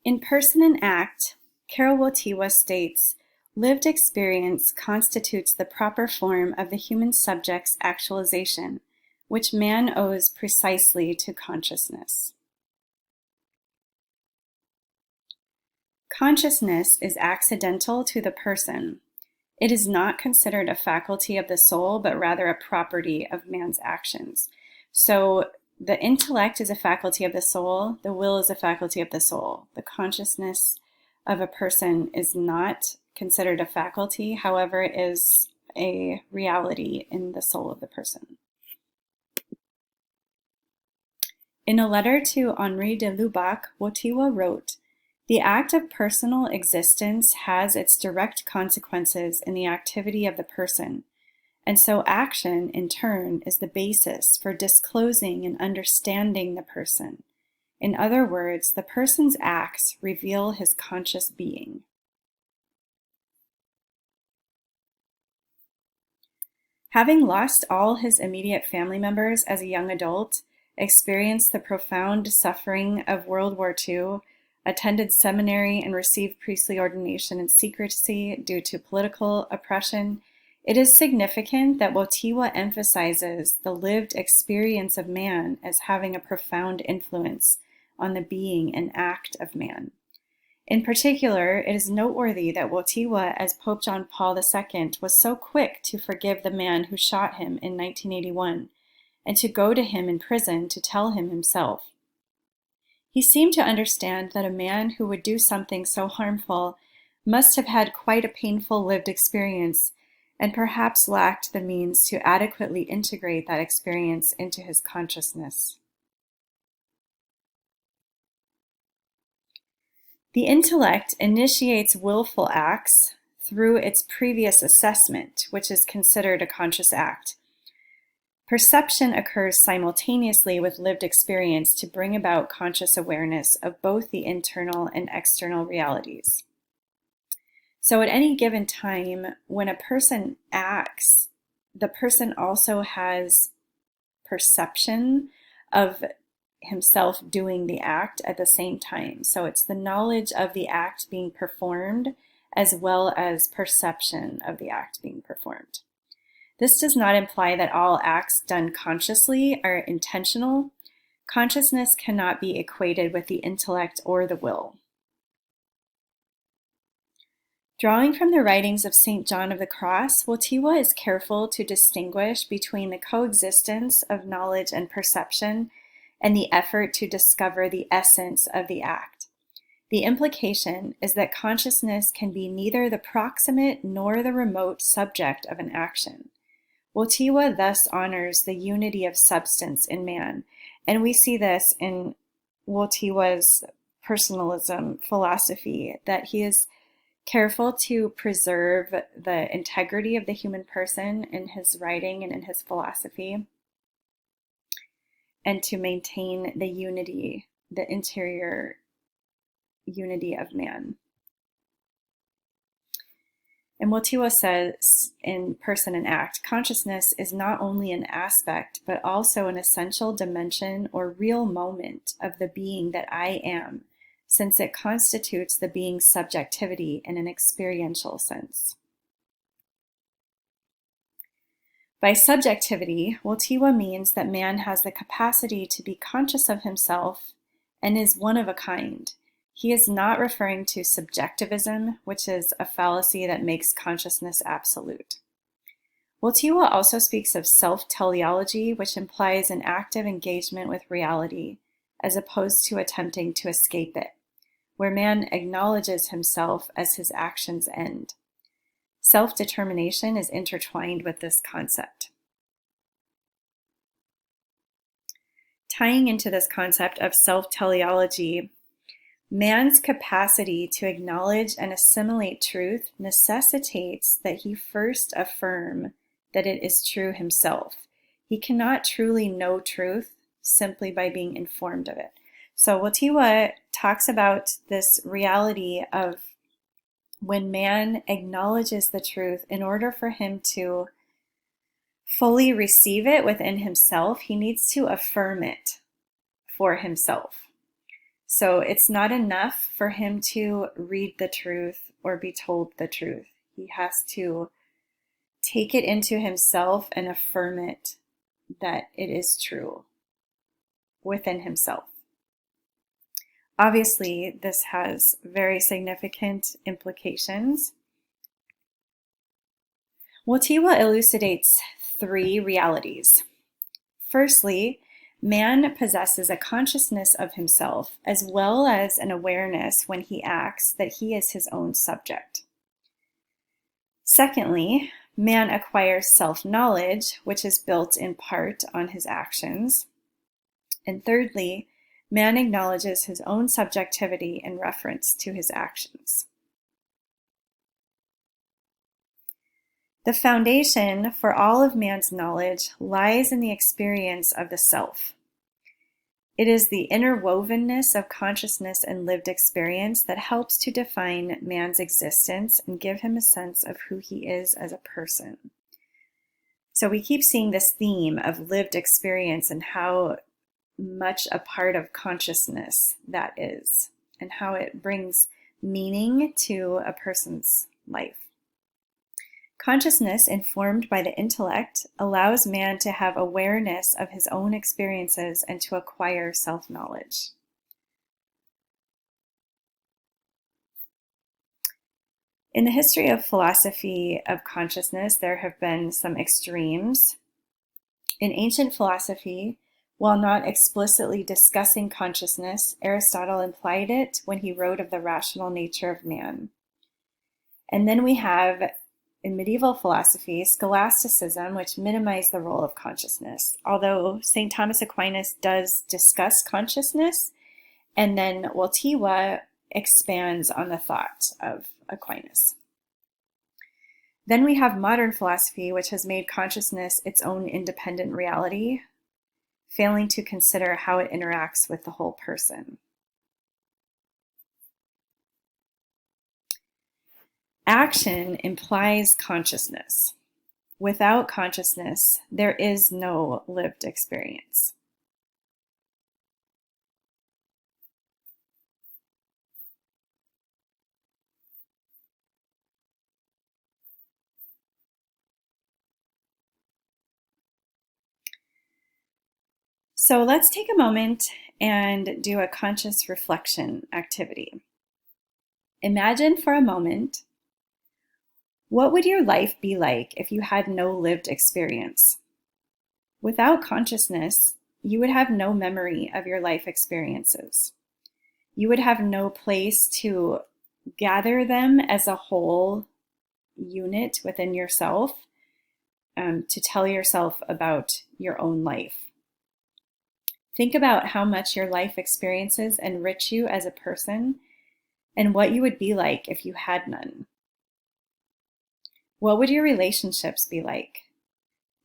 In Person and Act, Karol Wojtyla states, lived experience constitutes the proper form of the human subject's actualization, which man owes precisely to consciousness. Consciousness is accidental to the person. It is not considered a faculty of the soul, but rather a property of man's actions. So the intellect is a faculty of the soul, the will is a faculty of the soul. The consciousness of a person is not considered a faculty, however, it is a reality in the soul of the person. In a letter to Henri de Lubac, Wojtyla wrote, "The act of personal existence has its direct consequences in the activity of the person, and so action, in turn, is the basis for disclosing and understanding the person. In other words, the person's acts reveal his conscious being." Having lost all his immediate family members as a young adult, experienced the profound suffering of World War II, attended seminary and received priestly ordination in secrecy due to political oppression, it is significant that Wojtyla emphasizes the lived experience of man as having a profound influence on the being and act of man. In particular, it is noteworthy that Wojtyla, as Pope John Paul II, was so quick to forgive the man who shot him in 1981 and to go to him in prison to tell him himself. He seemed to understand that a man who would do something so harmful must have had quite a painful lived experience and perhaps lacked the means to adequately integrate that experience into his consciousness. The intellect initiates willful acts through its previous assessment, which is considered a conscious act. Perception occurs simultaneously with lived experience to bring about conscious awareness of both the internal and external realities. So at any given time, when a person acts, the person also has perception of himself doing the act at the same time. So it's the knowledge of the act being performed as well as perception of the act being performed. This does not imply that all acts done consciously are intentional. Consciousness cannot be equated with the intellect or the will. Drawing from the writings of St. John of the Cross, Wojtyla is careful to distinguish between the coexistence of knowledge and perception and the effort to discover the essence of the act. The implication is that consciousness can be neither the proximate nor the remote subject of an action. Wojtyla thus honors the unity of substance in man, and we see this in Wojtyla's personalism philosophy, that he is careful to preserve the integrity of the human person in his writing and in his philosophy, and to maintain the unity, the interior unity of man. And Wojtyla says in Person and Act, consciousness is not only an aspect, but also an essential dimension or real moment of the being that I am, since it constitutes the being's subjectivity in an experiential sense. By subjectivity, Wojtyla means that man has the capacity to be conscious of himself and is one of a kind. He is not referring to subjectivism, which is a fallacy that makes consciousness absolute. Wojtyla also speaks of self-teleology, which implies an active engagement with reality, as opposed to attempting to escape it, where man acknowledges himself as his actions end. Self-determination is intertwined with this concept. Tying into this concept of self-teleology, man's capacity to acknowledge and assimilate truth necessitates that he first affirm that it is true himself. He cannot truly know truth simply by being informed of it. So Wojtyla talks about this reality of when man acknowledges the truth, in order for him to fully receive it within himself, he needs to affirm it for himself. So it's not enough for him to read the truth or be told the truth. He has to take it into himself and affirm it that it is true within himself. Obviously, this has very significant implications. Wojtyla elucidates 3 realities. Firstly, man possesses a consciousness of himself as well as an awareness when he acts that he is his own subject. Secondly, man acquires self-knowledge, which is built in part on his actions. And thirdly, man acknowledges his own subjectivity in reference to his actions. The foundation for all of man's knowledge lies in the experience of the self. It is the interwovenness of consciousness and lived experience that helps to define man's existence and give him a sense of who he is as a person. So we keep seeing this theme of lived experience and how much a part of consciousness that is, and how it brings meaning to a person's life. Consciousness, informed by the intellect, allows man to have awareness of his own experiences and to acquire self-knowledge. In the history of philosophy of consciousness, there have been some extremes. In ancient philosophy, while not explicitly discussing consciousness, Aristotle implied it when he wrote of the rational nature of man. And then we have, in medieval philosophy, scholasticism, which minimized the role of consciousness, although St. Thomas Aquinas does discuss consciousness, and then Wojtyla expands on the thought of Aquinas. Then we have modern philosophy, which has made consciousness its own independent reality, failing to consider how it interacts with the whole person. Action implies consciousness. Without consciousness, there is no lived experience. So let's take a moment and do a conscious reflection activity. Imagine for a moment, what would your life be like if you had no lived experience? Without consciousness, you would have no memory of your life experiences. You would have no place to gather them as a whole unit within yourself, to tell yourself about your own life. Think about how much your life experiences enrich you as a person and what you would be like if you had none. What would your relationships be like?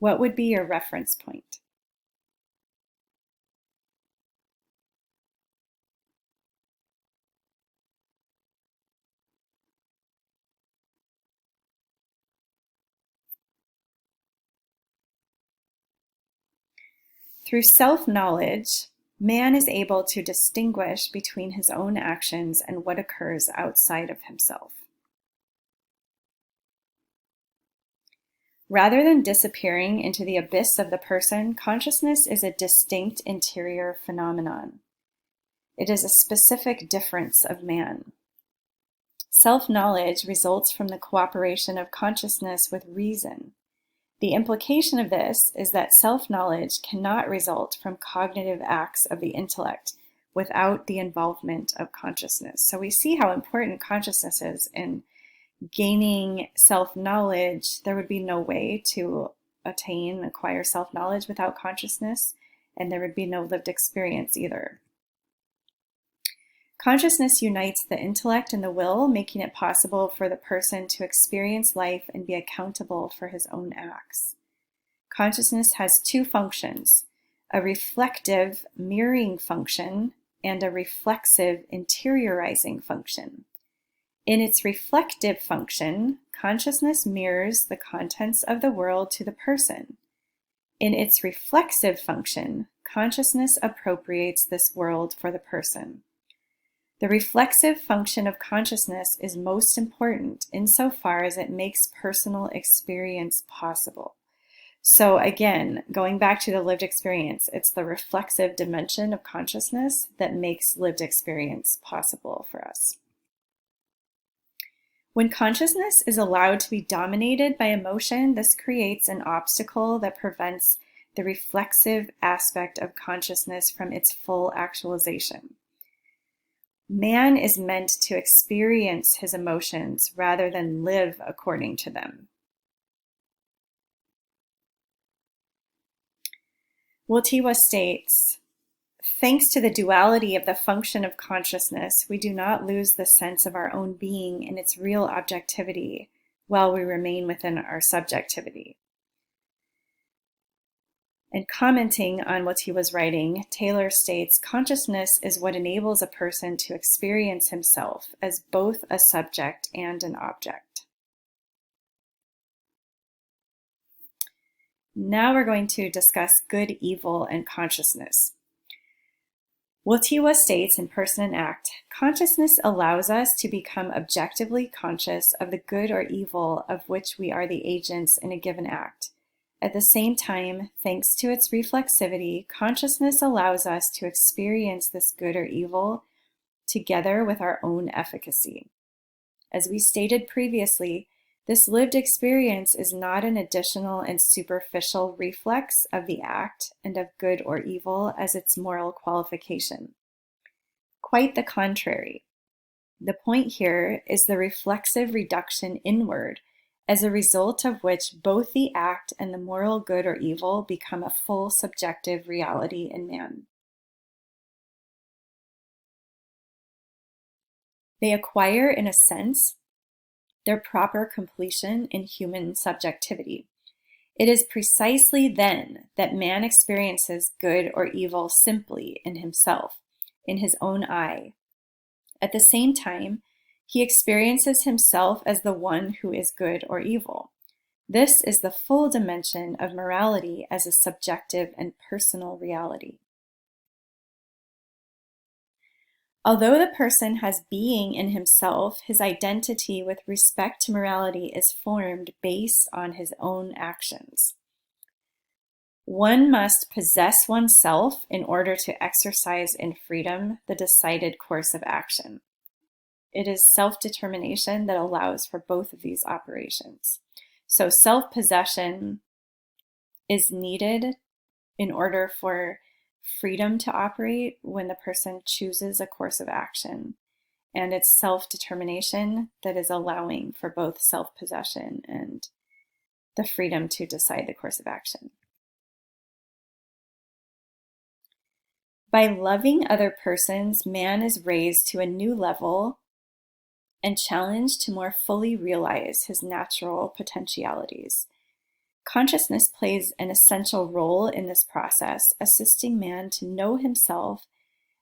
What would be your reference point? Through self-knowledge, man is able to distinguish between his own actions and what occurs outside of himself. Rather than disappearing into the abyss of the person, consciousness is a distinct interior phenomenon. It is a specific difference of man. Self-knowledge results from the cooperation of consciousness with reason. The implication of this is that self-knowledge cannot result from cognitive acts of the intellect without the involvement of consciousness. So we see how important consciousness is in gaining self-knowledge. There would be no way to acquire self-knowledge without consciousness, and there would be no lived experience either. Consciousness unites the intellect and the will, making it possible for the person to experience life and be accountable for his own acts. Consciousness has 2 functions, a reflective mirroring function and a reflexive interiorizing function. In its reflective function, consciousness mirrors the contents of the world to the person. In its reflexive function, consciousness appropriates this world for the person. The reflexive function of consciousness is most important insofar as it makes personal experience possible. So again, going back to the lived experience, it's the reflexive dimension of consciousness that makes lived experience possible for us. When consciousness is allowed to be dominated by emotion, this creates an obstacle that prevents the reflexive aspect of consciousness from its full actualization. Man is meant to experience his emotions rather than live according to them. Wojtyla states, thanks to the duality of the function of consciousness, we do not lose the sense of our own being in its real objectivity while we remain within our subjectivity. And commenting on what he was writing, Taylor states, consciousness is what enables a person to experience himself as both a subject and an object. Now we're going to discuss good, evil, and consciousness. Wojtyla states in Person and Act, consciousness allows us to become objectively conscious of the good or evil of which we are the agents in a given act. At the same time, thanks to its reflexivity, consciousness allows us to experience this good or evil together with our own efficacy. As we stated previously, this lived experience is not an additional and superficial reflex of the act and of good or evil as its moral qualification. Quite the contrary. The point here is the reflexive reduction inward, as a result of which both the act and the moral good or evil become a full subjective reality in man. They acquire, in a sense, their proper completion in human subjectivity. It is precisely then that man experiences good or evil simply in himself, in his own eye. At the same time, he experiences himself as the one who is good or evil. This is the full dimension of morality as a subjective and personal reality. Although the person has being in himself, his identity with respect to morality is formed based on his own actions. One must possess oneself in order to exercise in freedom the decided course of action. It is self-determination that allows for both of these operations. So self-possession is needed in order for freedom to operate when the person chooses a course of action. And it's self-determination that is allowing for both self-possession and the freedom to decide the course of action. By loving other persons, man is raised to a new level and challenged to more fully realize his natural potentialities. Consciousness plays an essential role in this process, assisting man to know himself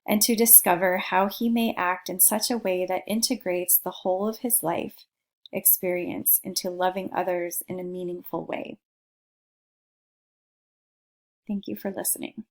and to discover how he may act in such a way that integrates the whole of his life experience into loving others in a meaningful way. Thank you for listening.